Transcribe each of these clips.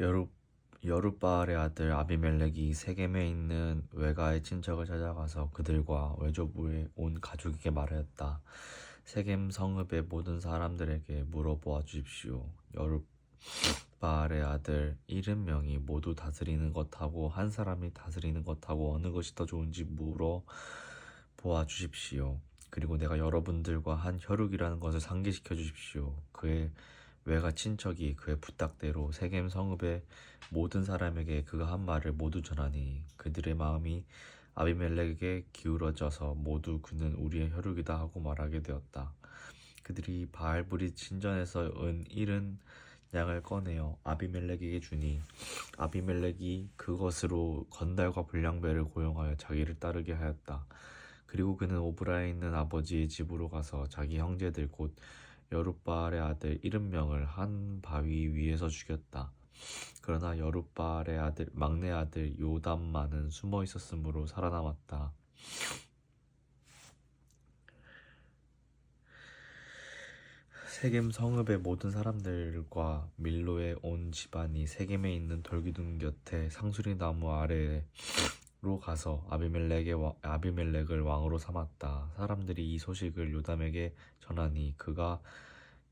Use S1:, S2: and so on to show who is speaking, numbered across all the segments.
S1: 여룹 여룹바알의 아들 아비멜렉이 세겜에 있는 외가의 친척을 찾아가서 그들과 외조부의 온 가족에게 말하였다. 세겜 성읍의 모든 사람들에게 물어보아 주십시오. 여룹바알의 아들 70명이 모두 다스리는 것하고 한 사람이 다스리는 것하고 어느 것이 더 좋은지 물어보아 주십시오. 그리고 내가 여러분들과 한 혈육이라는 것을 상기시켜 주십시오. 그의 외가 친척이 그의 부탁대로 세겜 성읍의 모든 사람에게 그가 한 말을 모두 전하니 그들의 마음이 아비멜렉에게 기울어져서 모두 그는 우리의 혈육이다 하고 말하게 되었다. 그들이 바알브릿 신전에서 은 70 양을 꺼내어 아비멜렉에게 주니 아비멜렉이 그것으로 건달과 불량배를 고용하여 자기를 따르게 하였다. 그리고 그는 오브라에 있는 아버지의 집으로 가서 자기 형제들 곧 여룹바알의 아들 70명을 한 바위 위에서 죽였다. 그러나 여룹바알의 막내 아들 요담만은 숨어 있었으므로 살아남았다. 세겜 성읍의 모든 사람들과 밀로의 온 집안이 세겜에 있는 돌기둥 곁에 상수리 나무 아래로 가서 아비멜렉을 왕으로 삼았다. 사람들이 이 소식을 요담에게 전하니 그가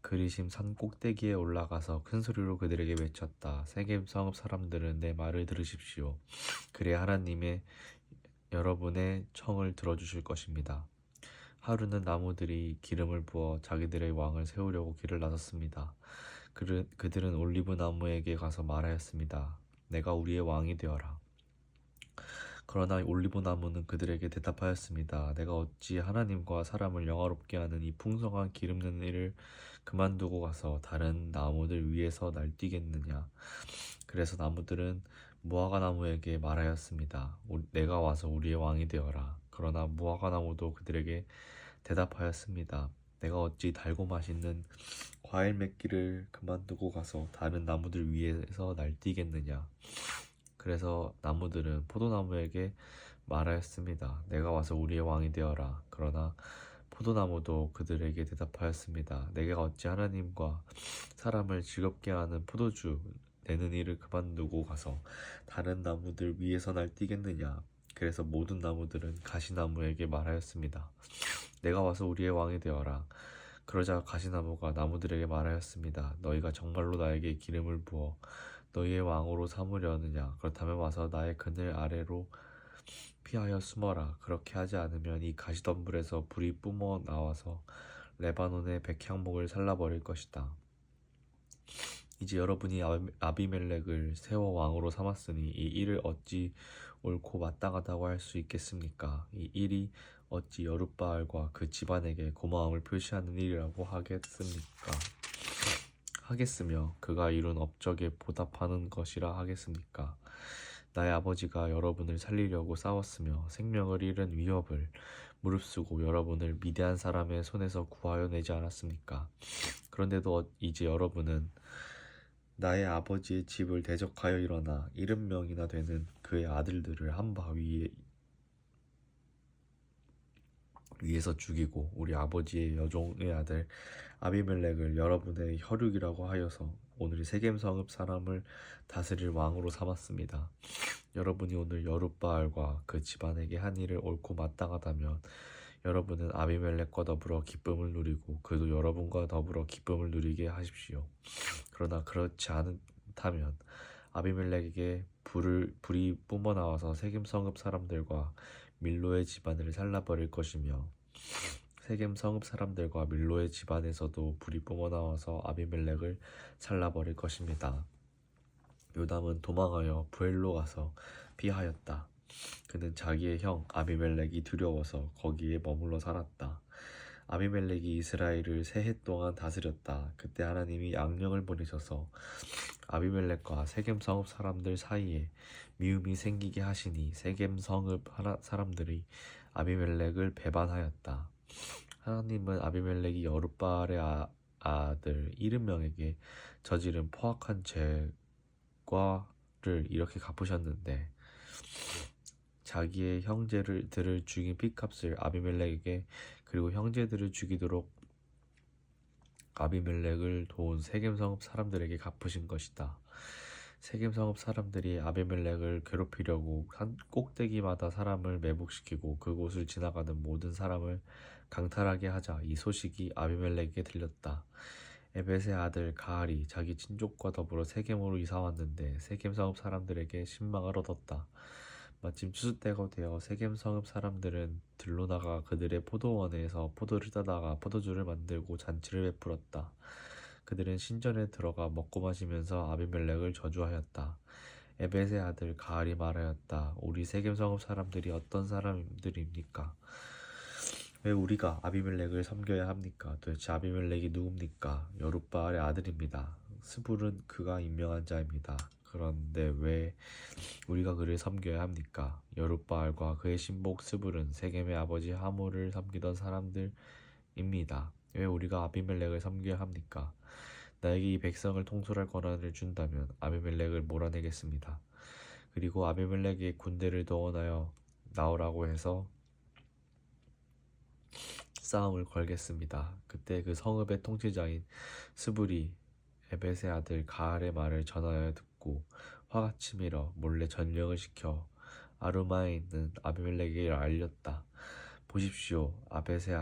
S1: 그리심 산 꼭대기에 올라가서 큰 소리로 그들에게 외쳤다. 세겜 성읍 사람들은 내 말을 들으십시오. 그래야 하나님의 여러분의 청을 들어주실 것입니다. 하루는 나무들이 기름을 부어 자기들의 왕을 세우려고 길을 나섰습니다. 그들은 올리브 나무에게 가서 말하였습니다. 내가 우리의 왕이 되어라. 그러나 올리브 나무는 그들에게 대답하였습니다. 내가 어찌 하나님과 사람을 영화롭게 하는 이 풍성한 기름 내는 일을 그만두고 가서 다른 나무들 위에서 날뛰겠느냐. 그래서 나무들은 무화과 나무에게 말하였습니다. 내가 와서 우리의 왕이 되어라. 그러나 무화과 나무도 그들에게 대답하였습니다. 내가 어찌 달고 맛있는 과일 맺기를 그만두고 가서 다른 나무들 위에서 날뛰겠느냐. 그래서 나무들은 포도나무에게 말하였습니다. 내가 와서 우리의 왕이 되어라. 그러나 포도나무도 그들에게 대답하였습니다. 내가 어찌 하나님과 사람을 즐겁게 하는 포도주 내는 일을 그만두고 가서 다른 나무들 위에서 날뛰겠느냐. 그래서 모든 나무들은 가시나무에게 말하였습니다. 내가 와서 우리의 왕이 되어라. 그러자 가시나무가 나무들에게 말하였습니다. 너희가 정말로 나에게 기름을 부어 너희의 왕으로 삼으려느냐? 그렇다면 와서 나의 그늘 아래로 피하여 숨어라. 그렇게 하지 않으면 이 가시덤불에서 불이 뿜어 나와서 레바논의 백향목을 살라버릴 것이다. 이제 여러분이 아비멜렉을 세워 왕으로 삼았으니 이 일을 어찌 옳고 마땅하다고 할 수 있겠습니까? 이 일이 어찌 여룻바알과 그 집안에게 고마움을 표시하는 일이라고 하겠으며 그가 이룬 업적에 보답하는 것이라 하겠습니까? 나의 아버지가 여러분을 살리려고 싸웠으며 생명을 잃은 위협을 무릅쓰고 여러분을 미대한 사람의 손에서 구하여 내지 않았습니까? 그런데도 이제 여러분은 나의 아버지의 집을 대적하여 일어나 70명이나 되는 그의 아들들을 한 바위 위에서 죽이고 우리 아버지의 여종의 아들 아비멜렉을 여러분의 혈육이라고 하여서 오늘 세겜 성읍 사람을 다스릴 왕으로 삼았습니다. 여러분이 오늘 여룻바알과 그 집안에게 한 일을 옳고 마땅하다면 여러분은 아비멜렉과 더불어 기쁨을 누리고 그도 여러분과 더불어 기쁨을 누리게 하십시오. 그러나 그렇지 않다면 아비멜렉에게 불이 뿜어나와서 세겜 성읍 사람들과 밀로의 집안을 살라버릴 것이며 세겜 성읍 사람들과 밀로의 집안에서도 불이 뿜어나와서 아비멜렉을 살라버릴 것입니다. 요담은 도망하여 부엘로 가서 피하였다. 그는 자기의 형 아비멜렉이 두려워서 거기에 머물러 살았다. 아비멜렉이 이스라엘을 세 해 동안 다스렸다. 그때 하나님이 악령을 보내셔서 아비멜렉과 세겜 성읍 사람들 사이에 미움이 생기게 하시니 세겜 성읍 사람들이 아비멜렉을 배반하였다. 하나님은 아비멜렉이 여룻바알의 아들 70명에게 저지른 포악한 죄과를 이렇게 갚으셨는데 자기의 형제들을 죽인 핏값을 아비멜렉에게 그리고 형제들을 죽이도록 아비멜렉을 도운 세겜 성읍 사람들에게 갚으신 것이다. 세겜 성읍 사람들이 아비멜렉을 괴롭히려고 산 꼭대기마다 사람을 매복시키고 그곳을 지나가는 모든 사람을 강탈하게 하자 이 소식이 아비멜렉에게 들렸다. 에벳의 아들 가알이 자기 친족과 더불어 세겜으로 이사 왔는데 세겜 성읍 사람들에게 신망을 얻었다. 마침 추수 때가 되어 세겜 성읍 사람들은 들로 나가 그들의 포도원에서 포도를 따다가 포도주를 만들고 잔치를 베풀었다. 그들은 신전에 들어가 먹고 마시면서 아비멜렉을 저주하였다. 에벳의 아들 가알이 말하였다. 우리 세겜 성읍 사람들이 어떤 사람들입니까? 왜 우리가 아비멜렉을 섬겨야 합니까? 도대체 아비멜렉이 누굽니까? 여룻바알의 아들입니다. 스불은 그가 임명한 자입니다. 그런데 왜 우리가 그를 섬겨야 합니까? 여룻바알과 그의 신복 스불은 세겜의 아버지 하몰을 섬기던 사람들입니다. 왜 우리가 아비멜렉을 섬겨야 합니까? 나에게 이 백성을 통솔할 권한을 준다면 아비멜렉을 몰아내겠습니다. 그리고 아비멜렉의 군대를 동원하여 나오라고 해서 싸움을 걸겠습니다. 그때 그 성읍의 통치자인 스불이 에벳의 아들 가알의 말을 전하여 듣고 화가 치밀어 몰래 전령을 시켜 아루마에 있는 아비멜렉에게 알렸다. 보십시오, 에벳의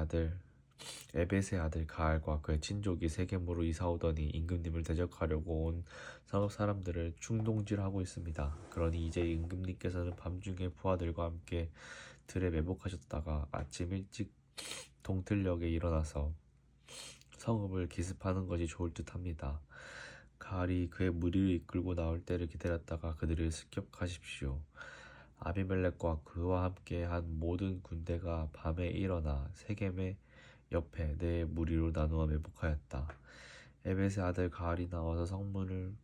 S1: 아들 가알과 그의 친족이 세겜으로 이사오더니 임금님을 대적하려고 온 성읍 사람들을 충동질하고 있습니다. 그러니 이제 임금님께서는 밤중에 부하들과 함께 들에 매복하셨다가 아침 일찍 동틀녘에 일어나서 성읍을 기습하는 것이 좋을 듯합니다. 가알이 그의 무리를 이끌고 나올 때를 기다렸다가 그들을 습격하십시오. 아비멜렉과 그와 함께 한 모든 군대가 밤에 일어나 세겜의 옆에 네 무리로 나누어 매복하였다. 에벳의 아들 가알이 나와서 성문을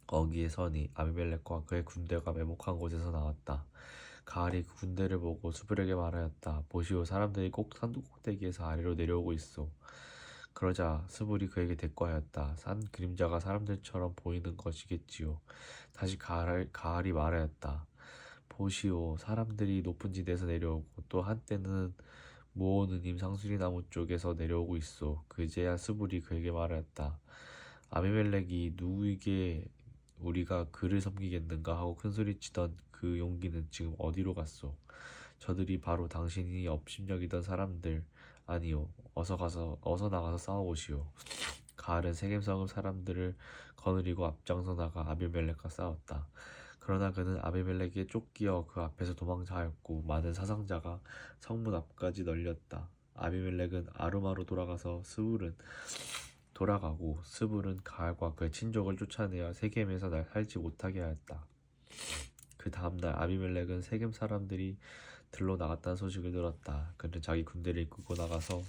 S1: 거기에 서니 아비멜렉과 그의 군대가 매복한 곳에서 나왔다. 가알이 그 군대를 보고 수불에게 말하였다. 보시오, 사람들이 꼭 산 꼭대기에서 아래로 내려오고 있어. 그러자 스불이 그에게 대꾸하였다. 산 그림자가 사람들처럼 보이는 것이겠지요. 다시 가알이 말하였다. 보시오, 사람들이 높은 지대에서 내려오고 또 한때는 모오느님 상수리 나무 쪽에서 내려오고 있어. 그제야 스불이 그에게 말하였다. 아비멜렉이 누구에게 우리가 그를 섬기겠는가 하고 큰소리치던 그 용기는 지금 어디로 갔소? 저들이 바로 당신이 업심여기던 사람들 아니요. 어서 나가서 싸워보시오. 가알은 세겜 성읍 사람들을 거느리고 앞장서 나가 아비멜렉과 싸웠다. 그러나 그는 아비멜렉에 쫓기어 그 앞에서 도망하였고 많은 사상자가 성문 앞까지 널렸다. 아비멜렉은 아루마로 돌아가고 스불은 가알과 그의 친족을 쫓아내어 세겜에서 날 살지 못하게 하였다. 그 다음날 아비멜렉은 세겜 사람들이 들로 나갔다는 소식을 들었다. 그는 자기 군대를 이끌고 나가서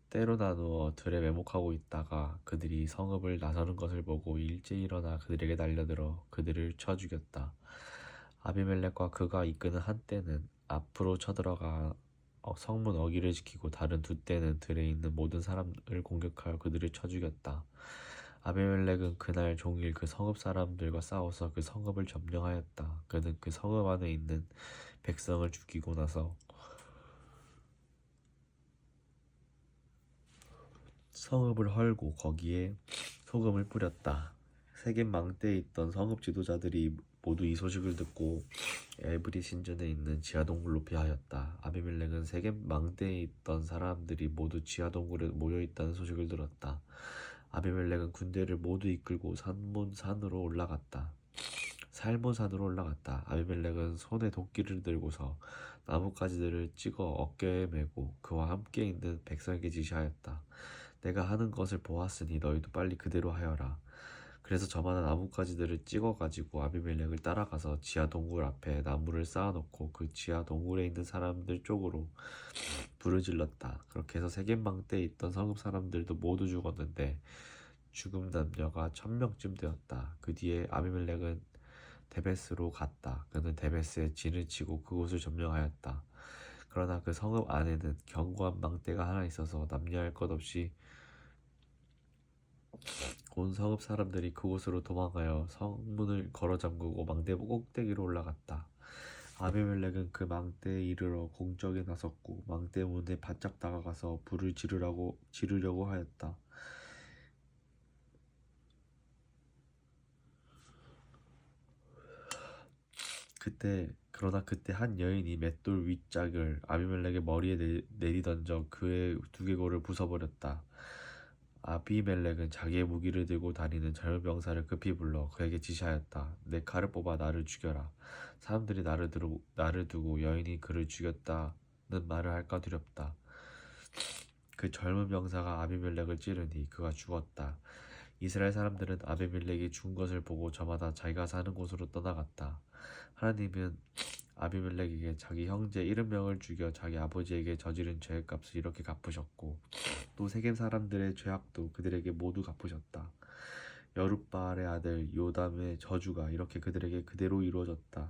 S1: 때로 나누어 들에 매복하고 있다가 그들이 성읍을 나서는 것을 보고 일제히 일어나 그들에게 달려들어 그들을 쳐 죽였다. 아비멜렉과 그가 이끄는 한 떼는 앞으로 쳐들어가 성문 어기를 지키고 다른 두 떼는 들에 있는 모든 사람을 공격하여 그들을 쳐 죽였다. 아비멜렉은 그날 종일 그 성읍 사람들과 싸워서 그 성읍을 점령하였다. 그는 그 성읍 안에 있는 백성을 죽이고 나서 성읍을 헐고 거기에 소금을 뿌렸다. 세겜 망대에 있던 성읍 지도자들이 모두 이 소식을 듣고 엘브리 신전에 있는 지하동굴로 피하였다. 아비멜렉은 세겜 망대에 있던 사람들이 모두 지하동굴에 모여있다는 소식을 들었다. 아비멜렉은 군대를 모두 이끌고 살몬산으로 올라갔다. 아비멜렉은 손에 도끼를 들고서 나뭇가지들을 찍어 어깨에 메고 그와 함께 있는 백성에게 지시하였다. 내가 하는 것을 보았으니 너희도 빨리 그대로 하여라. 그래서 저마다 나뭇가지들을 찍어가지고 아비멜렉을 따라가서 지하 동굴 앞에 나무를 쌓아놓고 그 지하 동굴에 있는 사람들 쪽으로 불을 질렀다. 그렇게 해서 세겜망대에 있던 성읍 사람들도 모두 죽었는데 죽은 남녀가 1000명쯤 되었다. 그 뒤에 아비멜렉은 데베스로 갔다. 그는 데베스에 진을 치고 그곳을 점령하였다. 그러나 그 성읍 안에는 견고한 망대가 하나 있어서 남녀할 것 없이 온 성읍 사람들이 그곳으로 도망하여 성문을 걸어 잠그고 망대 꼭대기로 올라갔다. 아비멜렉은 그 망대에 이르러 공적에 나섰고 망대 문에 바짝 다가가서 불을 지르려고 하였다. 그러나 그때 한 여인이 맷돌 윗짝을 아비멜렉의 머리에 내리던져 그의 두개골을 부숴버렸다. 아비멜렉은 자기의 무기를 들고 다니는 젊은 병사를 급히 불러 그에게 지시하였다. 내 칼을 뽑아 나를 죽여라. 사람들이 나를 두고 여인이 그를 죽였다는 말을 할까 두렵다. 그 젊은 병사가 아비멜렉을 찌르니 그가 죽었다. 이스라엘 사람들은 아비멜렉이 죽은 것을 보고 저마다 자기가 사는 곳으로 떠나갔다. 하나님은 아비멜렉에게 자기 형제 70명을 죽여 자기 아버지에게 저지른 죄의 값을 이렇게 갚으셨고 또 세겜 사람들의 죄악도 그들에게 모두 갚으셨다. 여룻바알의 아들 요담의 저주가 이렇게 그들에게 그대로 이루어졌다.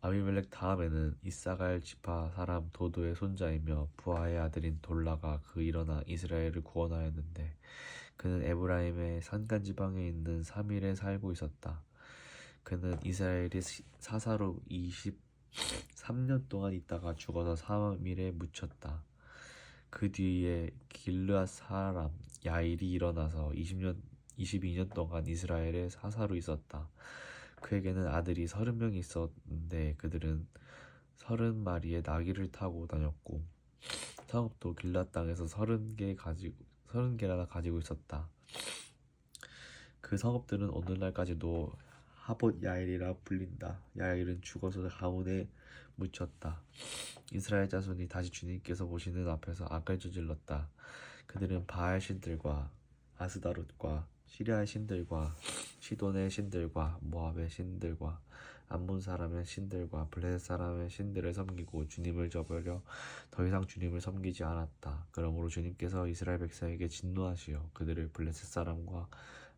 S1: 아비멜렉 다음에는 이사갈 지파 사람 도도의 손자이며 부하의 아들인 돌라가 일어나 이스라엘을 구원하였는데 그는 에브라임의 산간 지방에 있는 사밀에 살고 있었다. 그는 이스라엘이 사사로 23년 동안 있다가 죽어서 사밀에 묻혔다. 그 뒤에 길르앗 사람 야일이 일어나서 22년 동안 이스라엘의 사사로 있었다. 그에게는 아들이 30명이 있었는데 그들은 30마리의 나귀를 타고 다녔고 성읍도 길앗 땅에서 30개나 가지고 있었다. 그 성읍들은 오늘날까지도 하봇 야일이라 불린다. 야일은 죽어서 가문에 묻혔다. 이스라엘 자손이 다시 주님께서 보시는 앞에서 악을 저질렀다. 그들은 바알 신들과 아스다롯과 시리아의 신들과 시돈의 신들과 모압의 신들과 암몬 사람의 신들과 블레셋 사람의 신들을 섬기고 주님을 저버려 더 이상 주님을 섬기지 않았다. 그러므로 주님께서 이스라엘 백성에게 진노하시어 그들을 블레셋 사람과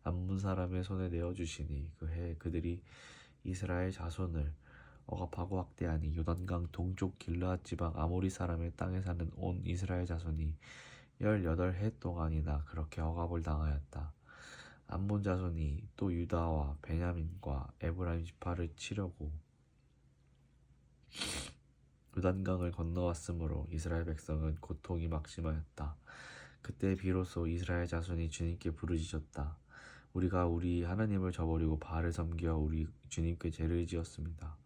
S1: 암몬 사람의 손에 내어주시니 그 해 그들이 이스라엘 자손을 억압하고 학대하니 요단강 동쪽 길르앗 지방 아모리 사람의 땅에 사는 온 이스라엘 자손이 18해 동안이나 그렇게 억압을 당하였다. 암몬 자손이 또 유다와 베냐민과 에브라임 지파를 치려고 요단강을 건너왔으므로 이스라엘 백성은 고통이 막심하였다. 그때 비로소 이스라엘 자손이 주님께 부르짖었다. 우리가 우리 하나님을 저버리고 바알을 섬겨 우리 주님께 죄를 지었습니다.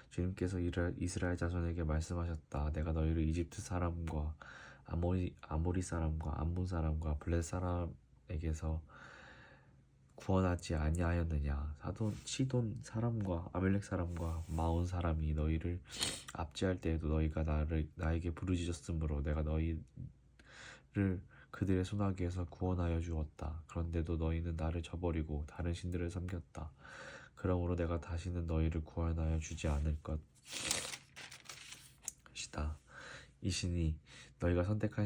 S1: 주님께서 이스라엘 자손에게 말씀하셨다. 내가 너희를 이집트 사람과 아모리 사람과 암몬 사람과 블레셋 사람에게서 구원하지 아니하였느냐. 시돈 사람과 아멜렉 사람과 마온 사람이 너희를 압제할 때에도 너희가 나에게 부르짖었으므로 내가 너희를 그들의 손아귀에서 구원하여 주었다. 그런데도 너희는 나를 저버리고 다른 신들을 섬겼다. 그러므로 내가 다시는 너희를 구원하여 주지 않을 것이다. 이 신이 너희가 선택한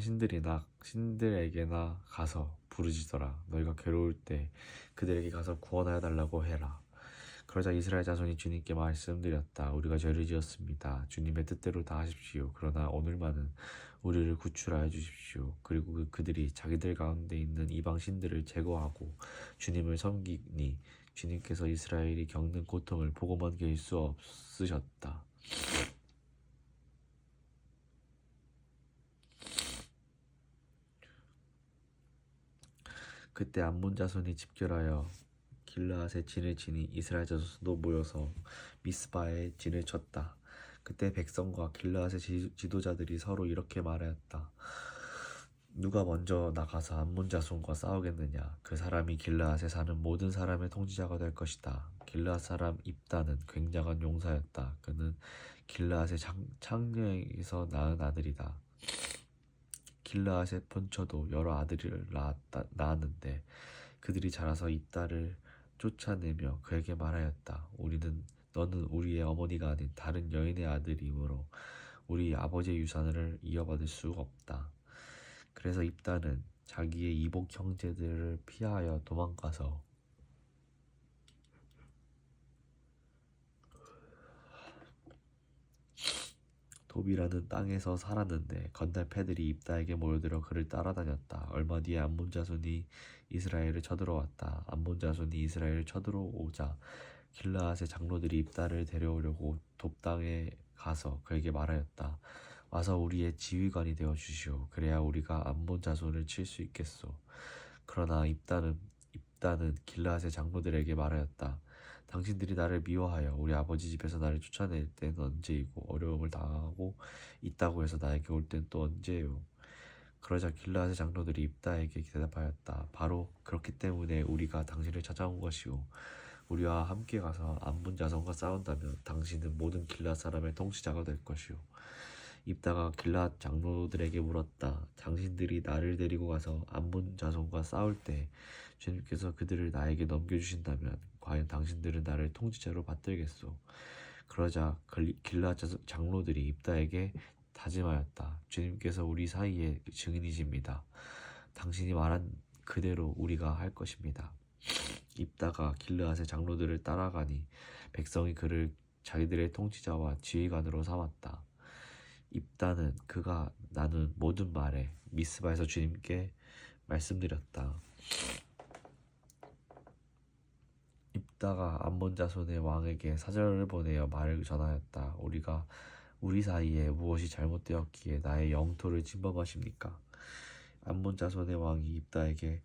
S1: 신들에게나 가서 부르짖어라. 너희가 괴로울 때 그들에게 가서 구원하여 달라고 해라. 그러자 이스라엘 자손이 주님께 말씀드렸다. 우리가 죄를 지었습니다. 주님의 뜻대로 다 하십시오. 그러나 오늘만은 우리를 구출하여 주십시오. 그리고 그들이 자기들 가운데 있는 이방 신들을 제거하고 주님을 섬기니 주님께서 이스라엘이 겪는 고통을 보고만 계실 수 없으셨다. 그때 암몬 자손이 집결하여 길르앗에 진을 치니 이스라엘 자손도 모여서 미스바에 진을 쳤다. 그때 백성과 길르앗의 지도자들이 서로 이렇게 말하였다. 누가 먼저 나가서 암몬 자손과 싸우겠느냐? 그 사람이 길르앗에 사는 모든 사람의 통치자가 될 것이다. 길르앗 사람 입다는 굉장한 용사였다. 그는 길르앗의 창녀에게서 낳은 아들이다. 길르앗의 본처도 여러 아들을 낳았는데 그들이 자라서 입다를 쫓아내며 그에게 말하였다. 너는 우리의 어머니가 아닌 다른 여인의 아들이므로 우리 아버지의 유산을 이어받을 수가 없다. 그래서 입다는 자기의 이복 형제들을 피하여 도망가서 도비라는 땅에서 살았는데 건달패들이 입다에게 모여들어 그를 따라다녔다. 얼마 뒤에 암몬 자손이 이스라엘을 쳐들어왔다. 암몬 자손이 이스라엘을 쳐들어오자 길르앗의 장로들이 입다를 데려오려고 돕 땅에 가서 그에게 말하였다. 와서 우리의 지휘관이 되어 주시오. 그래야 우리가 암몬 자손을 칠 수 있겠소. 그러나 입다는 길르앗의 장로들에게 말하였다. 당신들이 나를 미워하여 우리 아버지 집에서 나를 쫓아낼 때는 언제이고 어려움을 당하고 있다고 해서 나에게 올 때는 또 언제요? 그러자 길르앗의 장로들이 입다에게 대답하였다. 바로 그렇기 때문에 우리가 당신을 찾아온 것이오. 우리와 함께 가서 암몬 자손과 싸운다면 당신은 모든 길르앗 사람의 통치자가 될 것이오. 입다가 길르앗 장로들에게 물었다. 당신들이 나를 데리고 가서 암몬 자손과 싸울 때 주님께서 그들을 나에게 넘겨주신다면 과연 당신들은 나를 통치자로 받들겠소? 그러자 길르앗 장로들이 입다에게 다짐하였다. 주님께서 우리 사이의 증인이십니다. 당신이 말한 그대로 우리가 할 것입니다. 입다가 길르앗의 장로들을 따라가니 백성이 그를 자기들의 통치자와 지휘관으로 삼았다. 입다는 그가 나눈 모든 말에 미스바에서 주님께 말씀드렸다. 입다가 암몬 자손의 왕에게 사절을 보내어 말을 전하였다. 우리 사이에 무엇이 잘못되었기에 나의 영토를 침범하십니까? 암몬 자손의 왕이 입다에게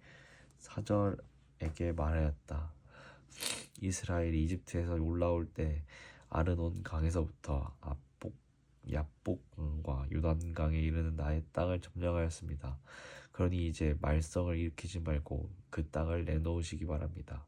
S1: 사절에게 말하였다. 이스라엘이 이집트에서 올라올 때 아르논 강에서부터 야복강과 요단강에 이르는 나의 땅을 점령하였습니다. 그러니 이제 말썽을 일으키지 말고 그 땅을 내놓으시기 바랍니다.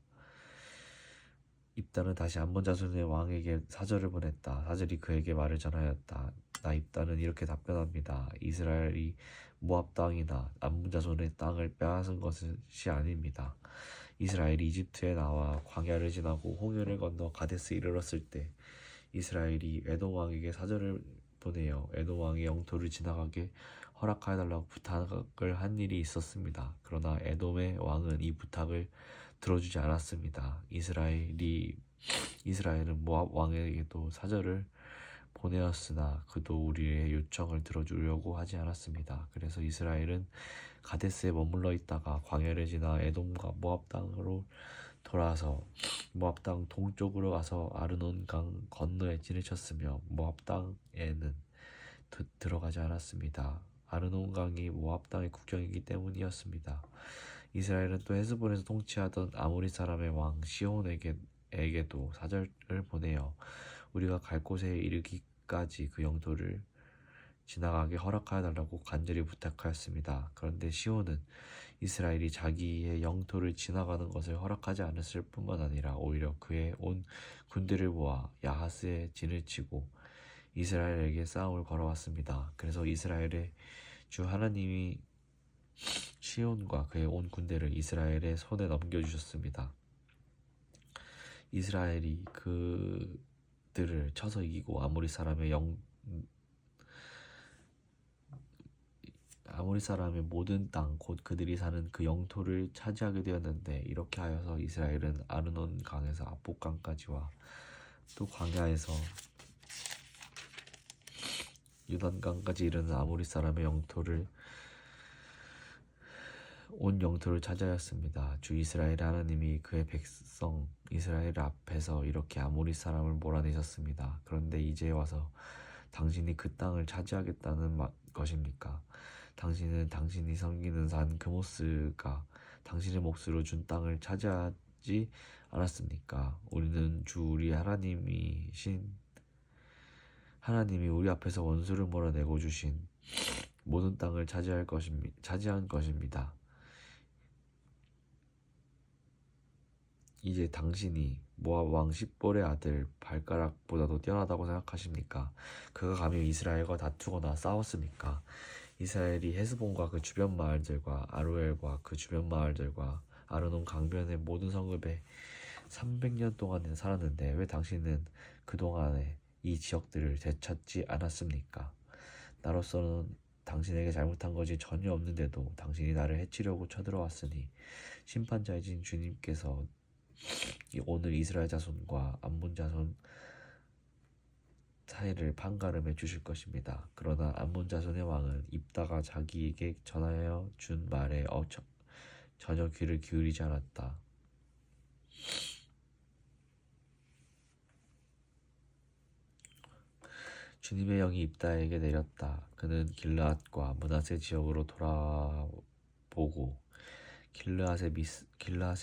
S1: 입다는 다시 암몬 자손의 왕에게 사절을 보냈다. 사절이 그에게 말을 전하였다. 나 입다는 이렇게 답변합니다. 이스라엘이 모압 땅이나 암몬 자손의 땅을 빼앗은 것이 아닙니다. 이스라엘이 이집트에 나와 광야를 지나고 홍해를 건너 가데스에 이르렀을 때 이스라엘이 에돔 왕에게 사절을 보내어 에돔 왕의 영토를 지나가게 허락하여달라고 부탁을 한 일이 있었습니다. 그러나 에돔의 왕은 이 부탁을 들어주지 않았습니다. 이스라엘은 모압 왕에게도 사절을 보내었으나 그도 우리의 요청을 들어주려고 하지 않았습니다. 그래서 이스라엘은 가데스에 머물러 있다가 광야를 지나 에돔과 모압 땅으로 돌아서 모압 땅 동쪽으로 가서 아르논 강 건너에 진을 쳤으며 모압 땅에는 들어가지 않았습니다. 아르논 강이 모압 땅의 국경이기 때문이었습니다. 이스라엘은 또 헤스본에서 통치하던 아모리 사람의 왕 시혼에게도 사절을 보내어 우리가 갈 곳에 이르기까지 그 영토를 지나가게 허락하여 달라고 간절히 부탁하였습니다. 그런데 시온은 이스라엘이 자기의 영토를 지나가는 것을 허락하지 않았을 뿐만 아니라 오히려 그의 온 군대를 모아 야하스에 진을 치고 이스라엘에게 싸움을 걸어왔습니다. 그래서 이스라엘의 주 하나님이 시온과 그의 온 군대를 이스라엘의 손에 넘겨주셨습니다. 이스라엘이 그들을 쳐서 이기고 아모리 사람의 모든 땅 곧 그들이 사는 그 영토를 차지하게 되었는데 이렇게 하여서 이스라엘은 아르논 강에서 압복강까지와 또 광야에서 요단강까지 이르는 아모리 사람의 온 영토를 차지하였습니다. 주 이스라엘 하나님이 그의 백성 이스라엘 앞에서 이렇게 아모리 사람을 몰아내셨습니다. 그런데 이제 와서 당신이 그 땅을 차지하겠다는 것입니까? 당신은 당신이 섬기는 산 그모스가 당신의 몫으로 준 땅을 차지하지 않았습니까? 우리는 주 우리 하나님이 우리 앞에서 원수를 몰아내고 주신 모든 땅을 차지한 것입니다. 이제 당신이 모압 왕 십볼의 아들 발가락보다도 뛰어나다고 생각하십니까? 그가 감히 이스라엘과 다투거나 싸웠습니까? 이스라엘이 헤스본과 그 주변 마을들과 아로엘과 그 주변 마을들과 아르논 강변의 모든 성읍에 300년 동안 살았는데 왜 당신은 그동안에 이 지역들을 되찾지 않았습니까? 나로서는 당신에게 잘못한 것이 전혀 없는데도 당신이 나를 해치려고 쳐들어왔으니 심판자이신 주님께서 오늘 이스라엘 자손과 암몬 자손 사이를 판가름해 주실 것입니다. 그러나 암몬 자손의 왕은 입다가 자기에게 전하여 준 말에 전혀 귀를 기울이지 않았다. 주님의 영이 입다에게 내렸다. 그는 길르앗과 므낫세 지역으로 돌아보고 길르앗의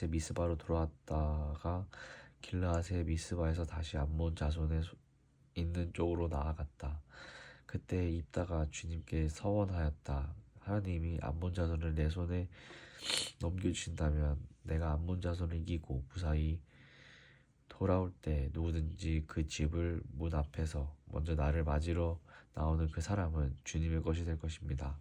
S1: 미스바로 돌아왔다가 길르앗의 미스바에서 다시 암몬 자손의 있는 쪽으로 나아갔다. 그때 입다가 주님께 서원하였다. 하나님이 암몬 자손을 내 손에 넘겨주신다면 내가 암몬 자손을 이기고 무사히 돌아올 때 누구든지 그 집을 문 앞에서 먼저 나를 맞으러 나오는 그 사람은 주님의 것이 될 것입니다.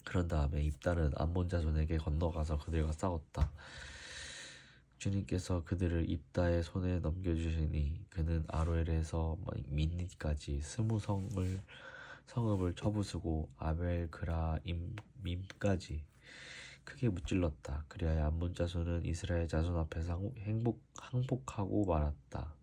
S1: 그런 다음에 입다는 암몬 자손에게 건너가서 그들과 싸웠다. 주님께서 그들을 입다의 손에 넘겨주시니 그는 아로엘에서 민니까지 20성읍을 쳐부수고 아벨그라임까지 크게 무찔렀다. 그리하여 암몬 자손은 이스라엘 자손 앞에서 항복하고 말았다.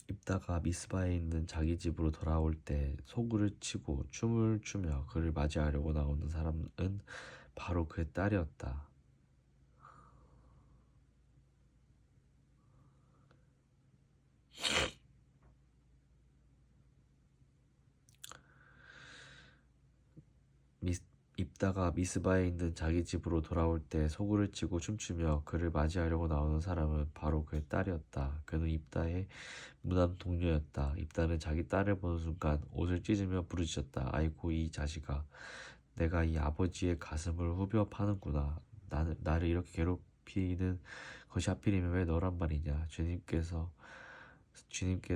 S1: 입다가 미스바에 있는 자기 집으로 돌아올 때 소구를 치고 춤을 추며 그를 맞이하려고 나오는 사람은 바로 그의 딸이었다. 입다가 미스바에 있는 자기 집으로 돌아올 때 소구를 치고 춤추며 그를 맞이하려고 나오는 사람은 바로 그의 딸이었다. 그는 입다의 무남 동료였다. 입다는 자기 딸을 보는 순간 옷을 찢으며 부르짖었다. 아이고 이 자식아, 내가 이 아버지의 가슴을 후벼 파는구나. 나를 이렇게 괴롭히는 것이 하필이면 왜 너란 말이냐. 주님께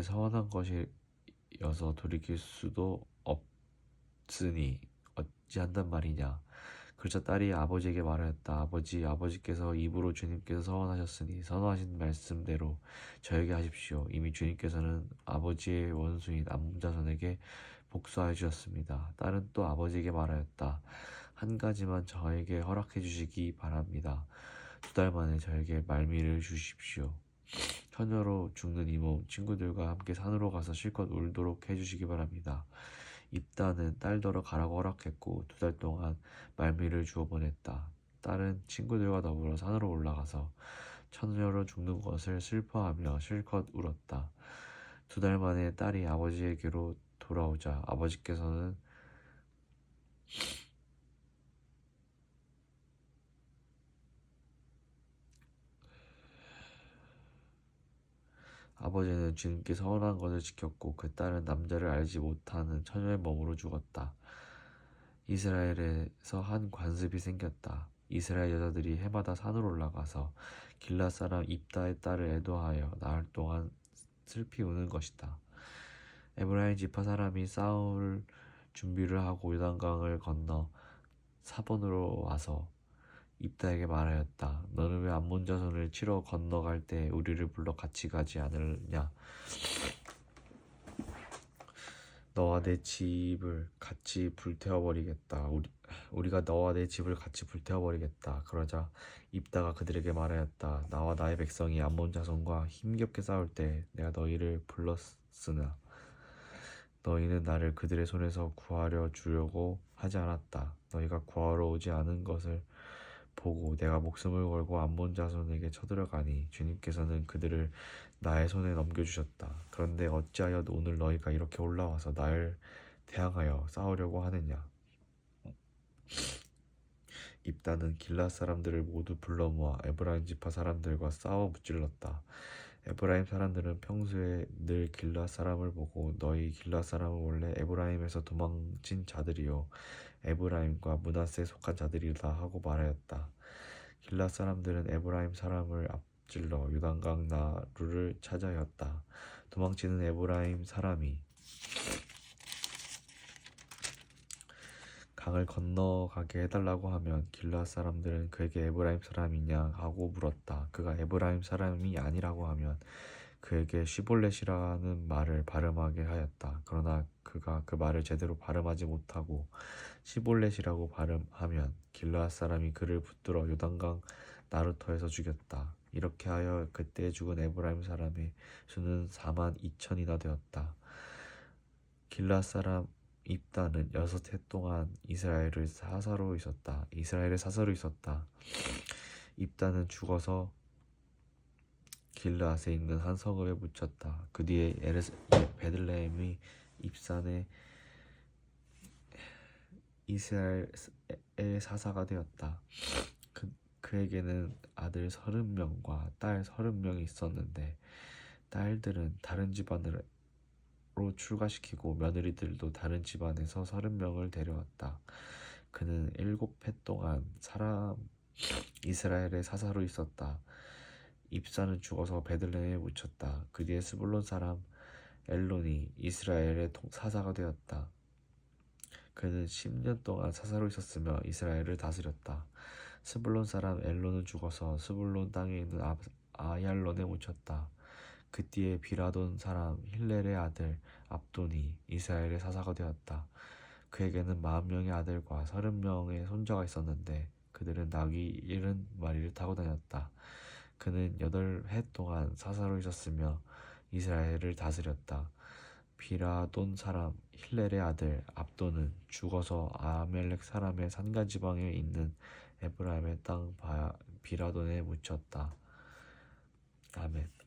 S1: 서원한 것이어서 돌이킬 수도 없으니 어찌한단 말이냐. 그러자 딸이 아버지에게 말하였다. 아버지께서 입으로 주님께서 서원하셨으니 선언하신 말씀대로 저에게 하십시오. 이미 주님께서는 아버지의 원수인 암자손에게 복수하여 주셨습니다. 딸은 또 아버지에게 말하였다. 한 가지만 저에게 허락해 주시기 바랍니다. 2달 만에 저에게 말미를 주십시오. 처녀로 죽는 이모 친구들과 함께 산으로 가서 실컷 울도록 해주시기 바랍니다. 입다는 딸더러 가라고 허락했고 2달 동안 말미를 주어 보냈다. 딸은 친구들과 더불어 산으로 올라가서 처녀로 죽는 것을 슬퍼하며 실컷 울었다. 2달 만에 딸이 아버지에게로 돌아오자 아버지는 주님께 서원한 것을 지켰고 그 딸은 남자를 알지 못하는 처녀의 몸으로 죽었다. 이스라엘에서 한 관습이 생겼다. 이스라엘 여자들이 해마다 산으로 올라가서 길앗 사람 입다의 딸을 애도하여 나흘 동안 슬피 우는 것이다. 에브라임 지파 사람이 싸울 준비를 하고 요단강을 건너 사본으로 와서 입다에게 말하였다. 너는 왜 암몬 자손을 치러 건너갈 때 우리를 불러 같이 가지 않으냐? 너와 내 집을 같이 불태워버리겠다. 우리가 너와 내 집을 같이 불태워버리겠다. 그러자 입다가 그들에게 말하였다. 나와 나의 백성이 암몬 자손과 힘겹게 싸울 때 내가 너희를 불렀으나 너희는 나를 그들의 손에서 구하려 주려고 하지 않았다. 너희가 구하러 오지 않은 것을 보고 내가 목숨을 걸고 암몬 자손에게 쳐들어가니 주님께서는 그들을 나의 손에 넘겨주셨다. 그런데 어찌하여 오늘 너희가 이렇게 올라와서 나를 대항하여 싸우려고 하느냐? 입다는 길앗 사람들을 모두 불러 모아 에브라임 지파 사람들과 싸워 무찔렀다. 에브라임 사람들은 평소에 늘 길앗 사람을 보고 너희 길앗 사람은 원래 에브라임에서 도망친 자들이요 에브라임과 므낫세에 속한 자들이다 하고 말하였다. 길앗 사람들은 에브라임 사람을 앞질러 요단강 나루를 찾아였다. 도망치는 에브라임 사람이 강을 건너가게 해달라고 하면 길앗 사람들은 그에게 에브라임 사람이냐 하고 물었다. 그가 에브라임 사람이 아니라고 하면 그에게 시볼렛이라는 말을 발음하게 하였다. 그러나 그가 그 말을 제대로 발음하지 못하고 시볼렛이라고 발음하면 길앗 사람이 그를 붙들어 요단강 나루터에서 죽였다. 이렇게 하여 그때 죽은 에브라임 사람의 수는 42,000이나 되었다. 길앗 사람 입다는 6해 동안 이스라엘의 사사로 있었다. 입다는 죽어서 길르앗에 있는 한 성읍에 묻혔다. 그 뒤에 베들레헴이 입산에 이스라엘의 사사가 되었다. 그에게는 아들 30명과 딸 30명이 있었는데 딸들은 다른 집안으로 출가시키고 며느리들도 다른 집안에서 30명을 데려왔다. 그는 7해 동안 이스라엘의 사사로 있었다. 입사는 죽어서 베들레헴에 묻혔다. 그 뒤에 스불론 사람 엘론이 이스라엘의 사사가 되었다. 그는 10년 동안 사사로 있었으며 이스라엘을 다스렸다. 스불론 사람 엘론은 죽어서 스불론 땅에 있는 아얄론에 묻혔다. 그 뒤에 비라돈 사람 힐렐의 아들 압돈이 이스라엘의 사사가 되었다. 그에게는 40명의 아들과 30명의 손자가 있었는데 그들은 나귀 70마리를 타고 다녔다. 그는 8해 동안 사사로 있었으며 이스라엘을 다스렸다. 비라돈 사람 힐렐의 아들 압돈은 죽어서 아말렉 사람의 산간 지방에 있는 에브라임의 땅 비라돈에 묻혔다. 아멘.